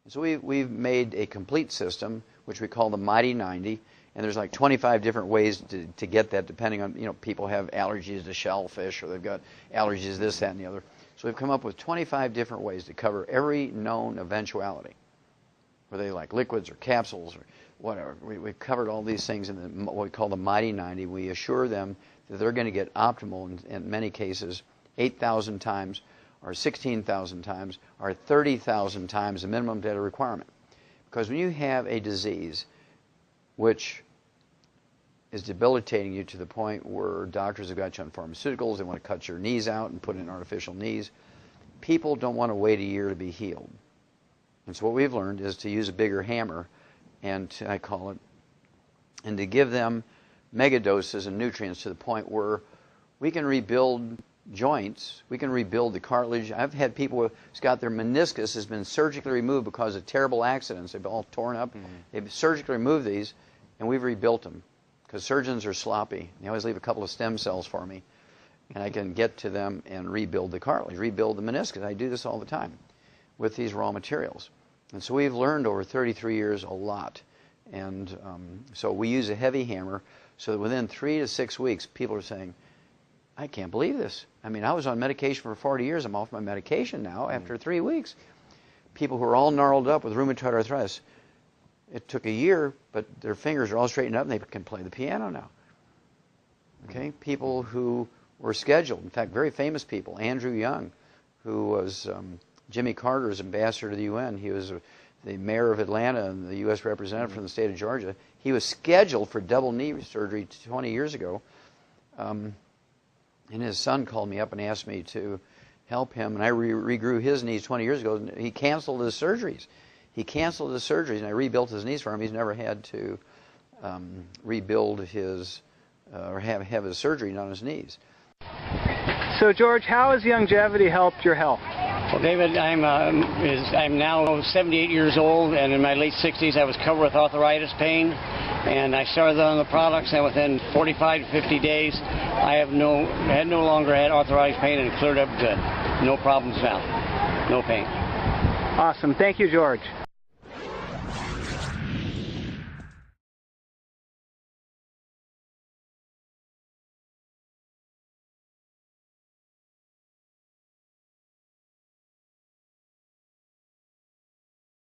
So we've made a complete system, which we call the Mighty 90, and there's like 25 different ways to get that, depending on, people have allergies to shellfish, or they've got allergies to this, that, and the other. So we've come up with 25 different ways to cover every known eventuality, whether they like liquids or capsules or whatever. We've covered all these things in what we call the Mighty 90. We assure them that they're going to get optimal, in many cases, 8,000 times, or 16,000 times, or 30,000 times the minimum data requirement. Because when you have a disease which is debilitating you to the point where doctors have got you on pharmaceuticals, they want to cut your knees out and put in artificial knees, people don't want to wait a year to be healed. And so what we've learned is to use a bigger hammer, and I call it, and to give them mega doses and nutrients to the point where we can rebuild joints, we can rebuild the cartilage. I've had people who's got their meniscus has been surgically removed because of terrible accidents. They've all torn up. They've surgically removed these, and we've rebuilt them, because surgeons are sloppy. They always leave a couple of stem cells for me, and I can get to them and rebuild the cartilage, rebuild the meniscus. I do this all the time with these raw materials. And so we've learned over 33 years a lot. And so we use a heavy hammer so that within 3 to 6 weeks, people are saying, I can't believe this. I mean, I was on medication for 40 years. I'm off my medication now after 3 weeks. People who are all gnarled up with rheumatoid arthritis, it took a year, but their fingers are all straightened up and they can play the piano now. Okay? People who were scheduled, in fact, very famous people. Andrew Young, who was Jimmy Carter's ambassador to the UN. He was the mayor of Atlanta and the U.S. representative from the state of Georgia. He was scheduled for double knee surgery 20 years ago. And his son called me up and asked me to help him. And I regrew his knees 20 years ago. He canceled his surgeries. He canceled his surgeries, and I rebuilt his knees for him. He's never had to rebuild his, or have his surgery on his knees. So, George, how has Youngevity helped your health? Well, David, I'm now 78 years old, and in my late 60s I was covered with arthritis pain, and I started on the products, and within 45 to 50 days I have no longer had arthritis pain, and it cleared up good. No problems now. No pain. Awesome. Thank you, George.